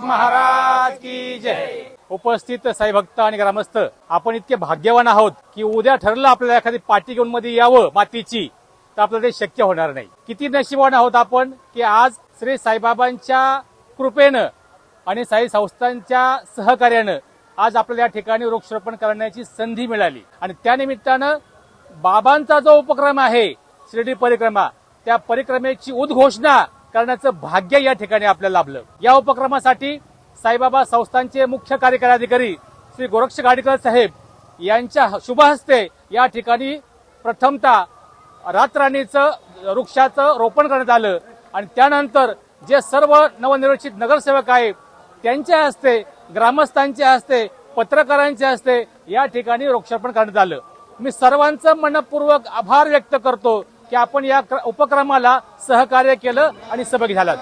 महाराज की जय। उपस्थित साई भक्त आणि ग्रामस्थ, आपण इतके भाग्यवान आहोत की उद्या ठरलं आपल्याला एखादी पाठी घेऊन मध्ये यावं मातीची, तर आपल्याला ते शक्य होणार नाही। किती नशिबवान आहोत आपण की आज श्री साईबाबांच्या कृपेनं आणि साई संस्थांच्या सहकार्यानं आज आपल्याला या ठिकाणी वृक्षारोपण करण्याची संधी मिळाली। आणि त्या निमित्तानं बाबांचा जो उपक्रम आहे शिर्डी परिक्रमा, त्या परिक्रमेची उद्घोषणा करण्याचं भाग्य या ठिकाणी आपल्याला लाभलं। या उपक्रमासाठी साईबाबा संस्थांचे मुख्य कार्यकारी अधिकारी श्री गोरक्ष घाडीकर साहेब यांच्या शुभ हस्ते या ठिकाणी प्रथमतः रातराणीचं वृक्षाचं रोपण करण्यात आलं आणि त्यानंतर जे सर्व नवनिर्वाचित नगरसेवक आहेत त्यांच्या हस्ते, ग्रामस्थांच्या हस्ते, पत्रकारांच्या हस्ते या ठिकाणी वृक्षारोपण करण्यात आलं। मी सर्वांचं मनपूर्वक आभार व्यक्त करतो की आपण या उपक्रमाला सहकार्य केलं आणि सहभागी झालात।